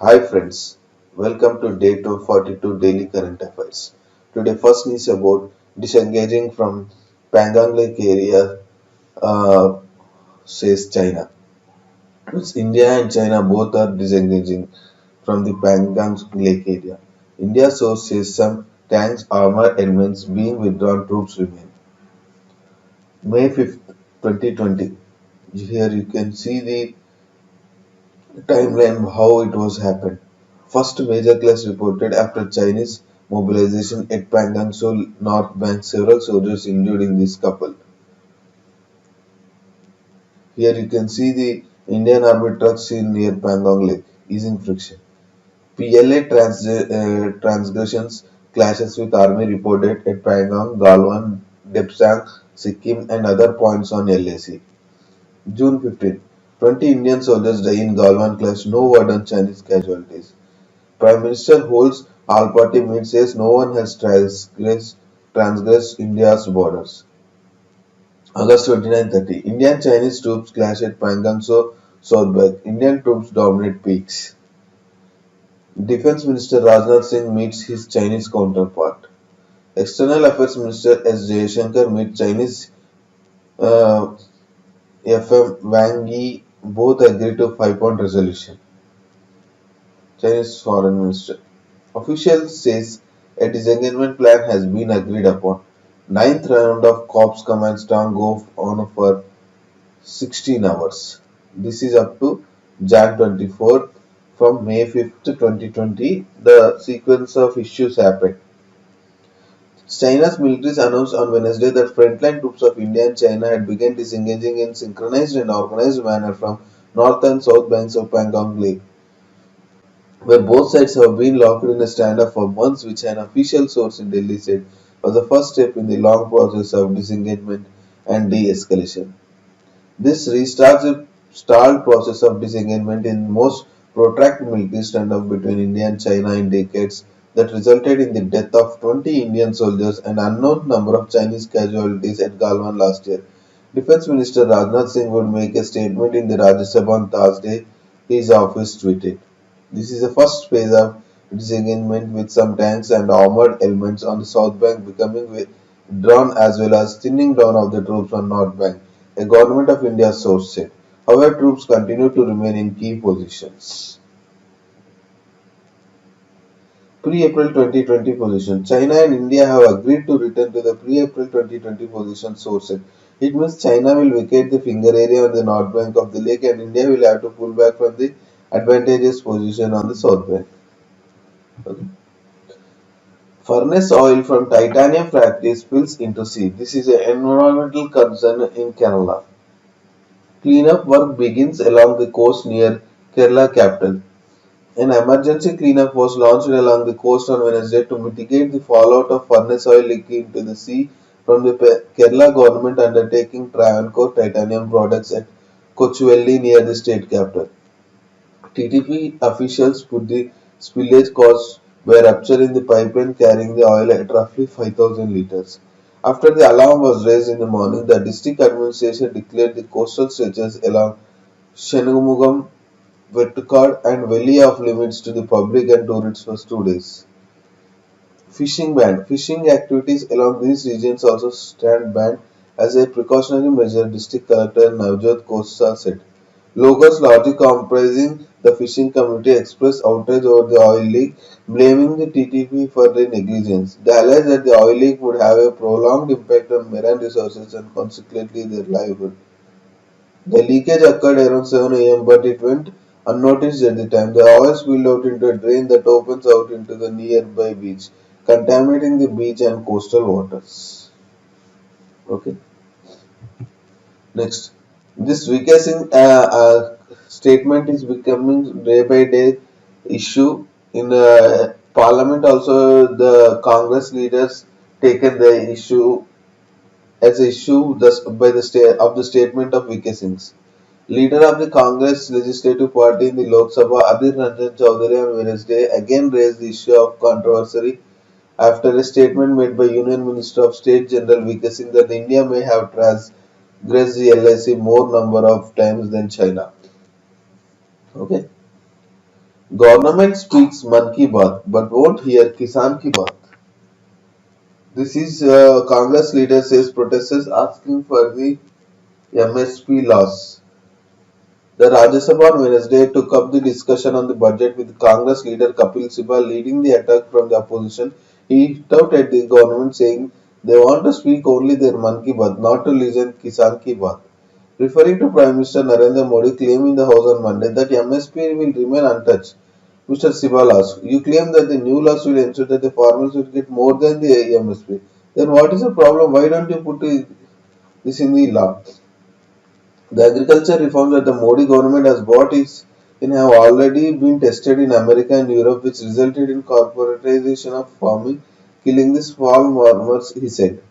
Hi friends, welcome to day 242 Daily Current Affairs. Today first news about disengaging from Pangang Lake area, uh, says China. Means India and China both are disengaging from the Pangang Lake area. India source says some tanks, armor elements being withdrawn, troops remain. May 5th, 2020. Here you can see the timeline how it was happened. First major clash reported after Chinese mobilization at Pangang North Bank. Several soldiers injured in this couple. Here you can see the Indian Army trucks seen near Pangong Lake, easing friction. Transgressions clashes with army reported at Pangong, Galwan, Depsang, Sikkim and other points on LAC. June 15. 20 Indian soldiers die in Galwan clash. No word on Chinese casualties. Prime Minister holds all-party meet, says no one has transgressed India's borders. August 29-30. Indian-Chinese troops clash at Panganso, Southbank. Indian troops dominate peaks. Defense Minister Rajnath Singh meets his Chinese counterpart. External Affairs Minister S. Jaishankar meets Chinese uh, FM Wang Yi. Both agree to five-point resolution. Chinese Foreign Minister. Official says a disengagement plan has been agreed upon. Ninth round of Corps Command Storm go on for 16 hours. This is up to Jan 24th from May 5th, 2020. The sequence of issues happened. China's military announced on Wednesday that frontline troops of India and China had begun disengaging in synchronized and organized manner from north and south banks of Pangong Lake, where both sides have been locked in a standoff for months, which an official source in Delhi said was the first step in the long process of disengagement and de-escalation. This restarts a stalled process of disengagement in the most protracted military standoff between India and China in decades that resulted in the death of 20 Indian soldiers and unknown number of Chinese casualties at Galwan last year. Defense Minister Rajnath Singh would make a statement in the Rajya Sabha on Thursday, his office tweeted. This is the first phase of disengagement with some tanks and armored elements on the south bank becoming withdrawn as well as thinning down of the troops on north bank, a Government of India source said. However, troops continue to remain in key positions. Pre-April 2020 position. China and India have agreed to return to the pre-April 2020 position, source said. It means China will vacate the finger area on the north bank of the lake and India will have to pull back from the advantageous position on the south bank. Okay. Furnace oil from titanium factory spills into sea. This is an environmental concern in Kerala. Cleanup work begins along the coast near Kerala capital. An emergency cleanup was launched along the coast on Wednesday to mitigate the fallout of furnace oil leaking into the sea from the Kerala government undertaking Travancore titanium products at Kochuvelli near the state capital. TTP officials put the spillage caused by a rupture in the pipeline carrying the oil at roughly 5,000 liters. After the alarm was raised in the morning, the district administration declared the coastal stretches along Shenugam, Vettukad and Valley off limits to the public and tourists for 2 days. Fishing ban. Fishing activities along these regions also stand banned as a precautionary measure, District Collector Navjot Kosa said. Locals largely comprising the fishing community expressed outrage over the oil leak, blaming the TTP for their negligence. They alleged that the oil leak would have a prolonged impact on marine resources and consequently their livelihood. The leakage occurred around 7 a.m., but it went unnoticed at the time. The oil spilled out into a drain that opens out into the nearby beach, contaminating the beach and coastal waters. Okay. Next, this weakest statement is becoming day by day issue in Parliament. Also, the Congress leaders taken the issue as issue by the statement of VK Singh's. Leader of the Congress Legislative Party in the Lok Sabha, Adhir Ranjan Chaudhary on Wednesday again raised the issue of controversy after a statement made by Union Minister of State General VK Singh that India may have transgressed the LIC more number of times than China. Okay. Government speaks Man Ki Baat but won't hear Kisan Ki Baat. This is Congress leader says protesters asking for the MSP loss. The Rajya Sabha on Wednesday took up the discussion on the budget with Congress leader Kapil Sibal leading the attack from the opposition. He hit out at the government saying they want to speak only their Man Ki Baat, not to listen Kisan Ki Baat. Referring to Prime Minister Narendra Modi claim in the House on Monday that MSP will remain untouched. Mr. Sibal asked, you claim that the new laws will ensure that the farmers will get more than the MSP. Then what is the problem? Why don't you put this in the law? The agriculture reforms that the Modi government has brought in have already been tested in America and Europe, which resulted in corporatization of farming, killing the small farmers, he said.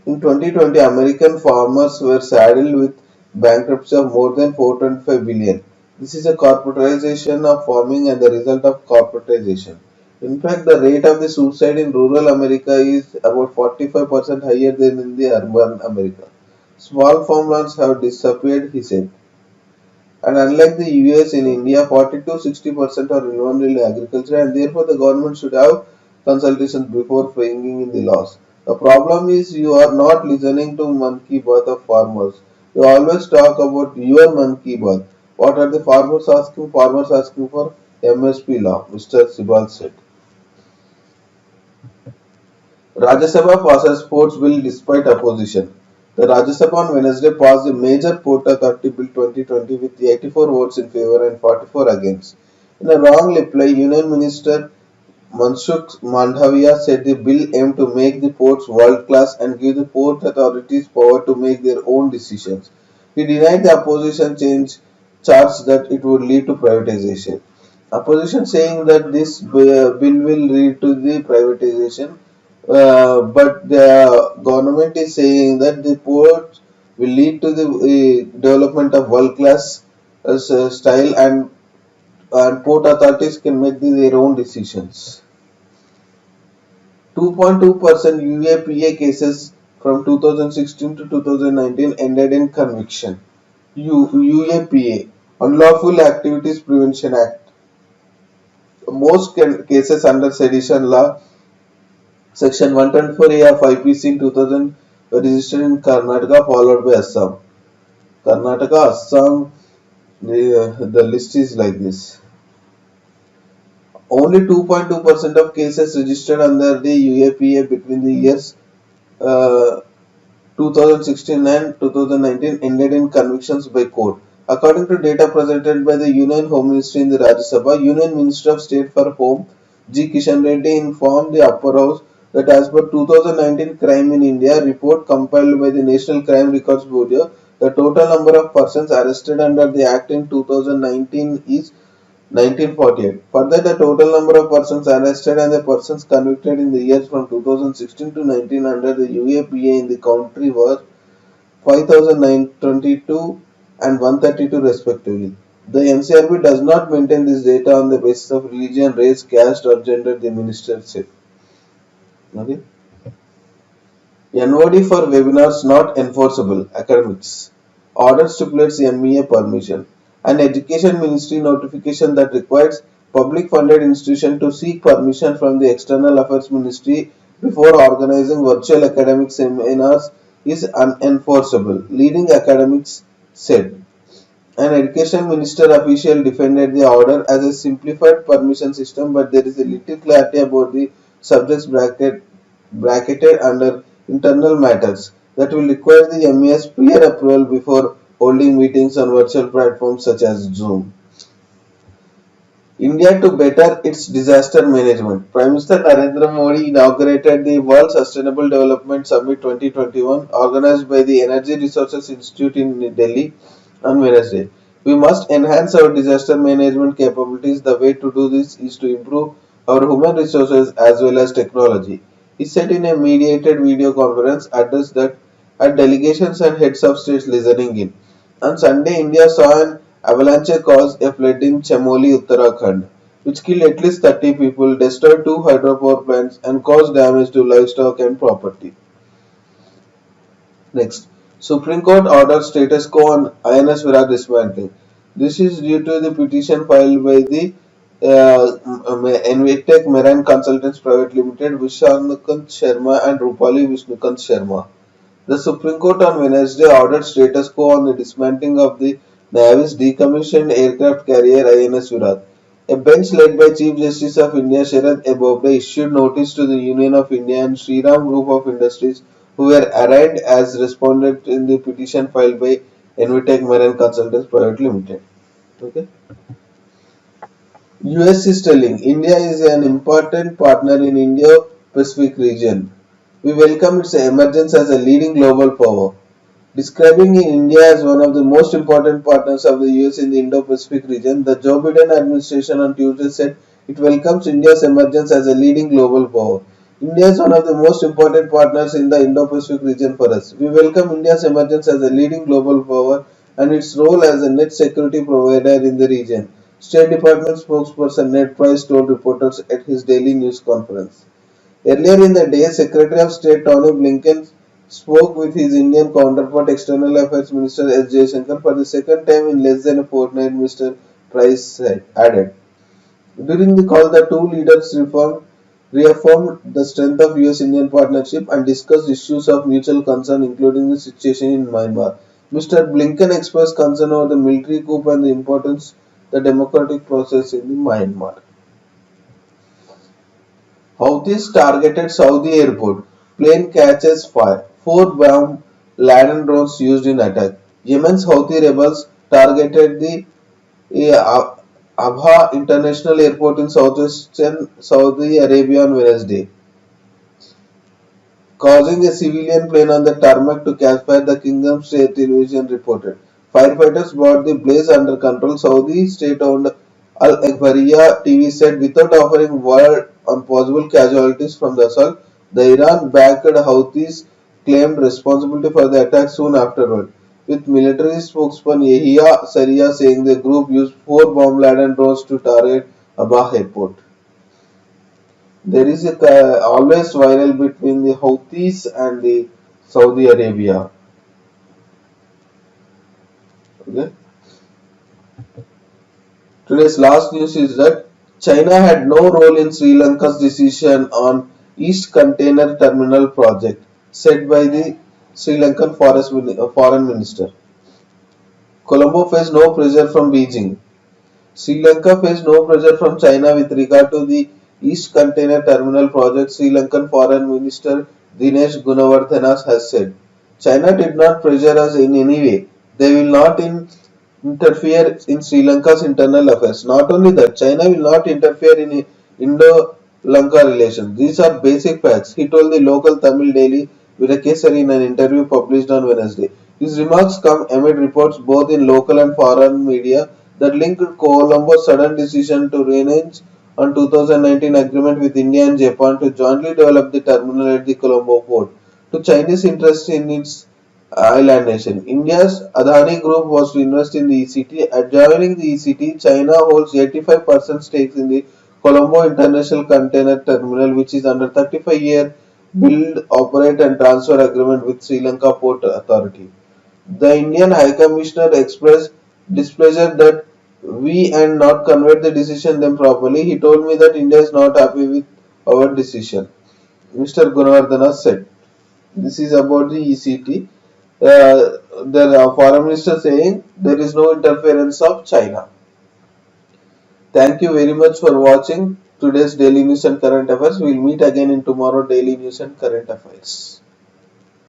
In 2020, American farmers were saddled with bankruptcy of more than 425 billion. This is a corporatization of farming and the result of corporatization. In fact, the rate of the suicide in rural America is about 45% higher than in the urban America. Small farmlands have disappeared, he said. And unlike the US, in India, 40 to 60% are involved in agriculture, and therefore the government should have consultations before bringing in the laws. The problem is you are not listening to Man Ki Baat of farmers. You always talk about your Man Ki Baat. What are the farmers asking? Farmers asking for MSP law, Mr. Sibal said. Rajya Sabha passes sports bill despite opposition. The Rajya Sabha on Wednesday passed the major Port Authority Bill 2020 with 84 votes in favour and 44 against. In a wrong reply, Union Minister Mansukh Mandavia said the bill aimed to make the ports world class and give the port authorities power to make their own decisions. He denied the opposition charge that it would lead to privatization. Opposition saying that this bill will lead to the privatization, but the government is saying that the port will lead to the development of world class style, and port authorities can make their own decisions. 2.2% UAPA cases from 2016 to 2019 ended in conviction. UAPA, Unlawful Activities Prevention Act. Most cases under sedition law, Section 124A of IPC in 2000 were registered in Karnataka followed by Assam. Karnataka, Assam, the list is like this. Only 2.2% of cases registered under the UAPA between the years uh, 2016 and 2019 ended in convictions by court. According to data presented by the Union Home Ministry in the Rajya Sabha, Union Minister of State for Home G. Kishan Reddy informed the upper house that as per 2019 Crime in India report compiled by the National Crime Records Bureau, the total number of persons arrested under the Act in 2019 is 1948. Further, the total number of persons arrested and the persons convicted in the years from 2016 to 19 under the UAPA in the country were 5,922 and 132 respectively. The NCRB does not maintain this data on the basis of religion, race, caste or gender, the minister said. Okay. NOD for webinars not enforceable. Academics. Order stipulates MEA permission. An education ministry notification that requires public funded institution to seek permission from the external affairs ministry before organizing virtual academic seminars is unenforceable, leading academics said. An education minister official defended the order as a simplified permission system, but there is a little clarity about the subjects bracketed under internal matters that will require the MES prior approval before holding meetings on virtual platforms such as Zoom. India to better its disaster management. Prime Minister Narendra Modi inaugurated the World Sustainable Development Summit 2021 organized by the Energy Resources Institute in Delhi on Wednesday. We must enhance our disaster management capabilities. The way to do this is to improve our human resources as well as technology. He said in a mediated video conference address that had delegations and heads of states listening in. On Sunday, India saw an avalanche cause a flood in Chamoli, Uttarakhand, which killed at least 30 people, destroyed two hydropower plants, and caused damage to livestock and property. Next, Supreme Court orders status quo on INS Virat dismantling. This is due to the petition filed by the Envitec Marine Consultants Private Limited, Vishnukant Sharma and Rupali Vishnukant Sharma. The Supreme Court on Wednesday ordered status quo on the dismantling of the Navy's decommissioned aircraft carrier INS Virat. A bench led by Chief Justice of India Sharad Bobde issued notice to the Union of India and Shriram Group of Industries, who were arraigned as respondent in the petition filed by Envitec Marine Consultants Private Limited. Okay. US is telling India is an important partner in Indo-Pacific region. We welcome its emergence as a leading global power. Describing India as one of the most important partners of the US in the Indo-Pacific region, the Joe Biden administration on Tuesday said it welcomes India's emergence as a leading global power. India is one of the most important partners in the Indo-Pacific region for us. We welcome India's emergence as a leading global power and its role as a net security provider in the region. State Department spokesperson Ned Price told reporters at his daily news conference. Earlier in the day, Secretary of State Tony Blinken spoke with his Indian counterpart, External Affairs Minister S. Jaishankar, for the second time in less than a fortnight, Mr. Price added. During the call, the two leaders reaffirmed the strength of US-Indian partnership and discussed issues of mutual concern, including the situation in Myanmar. Mr. Blinken expressed concern over the military coup and the importance of the democratic process in Myanmar. Houthis targeted Saudi airport. Plane catches fire. Four bomb laden drones used in attack. Yemen's Houthi rebels targeted the Abha International Airport in southwestern Saudi Arabia on Wednesday, causing a civilian plane on the tarmac to catch fire, the Kingdom State Television reported. Firefighters brought the blaze under control, Saudi state-owned Al Akhbariya TV said, without offering word on possible casualties from the assault. The Iran-backed Houthis claimed responsibility for the attack soon afterward, with military spokesman Yahya Saria saying the group used four bomb-laden drones to target Abha airport. There is a always viral between the Houthis and the Saudi Arabia. Okay. Today's last news is that China had no role in Sri Lanka's decision on East Container Terminal project, said by the Sri Lankan Foreign Minister. Colombo faced no pressure from Beijing. Sri Lanka faced no pressure from China with regard to the East Container Terminal project, Sri Lankan Foreign Minister Dinesh Gunawardena has said. China did not pressure us in any way. They will not interfere in Sri Lanka's internal affairs. Not only that, China will not interfere in Indo-Lanka relations. These are basic facts, he told the local Tamil daily Virakesari in an interview published on Wednesday. His remarks come amid reports both in local and foreign media that linked Colombo's sudden decision to renege on 2019 agreement with India and Japan to jointly develop the terminal at the Colombo port to Chinese interest in its island nation. India's Adani Group was to invest in the ECT. Adjoining the ECT, China holds 85% stakes in the Colombo International Container Terminal, which is under 35-year build, operate and transfer agreement with Sri Lanka Port Authority. The Indian High Commissioner expressed displeasure that we and not conveyed the decision them properly. He told me that India is not happy with our decision, Mr. Gunawardena said. This is about the ECT. The foreign minister saying there is no interference of China. Thank you very much for watching today's daily news and current affairs. We will meet again in tomorrow daily news and current affairs.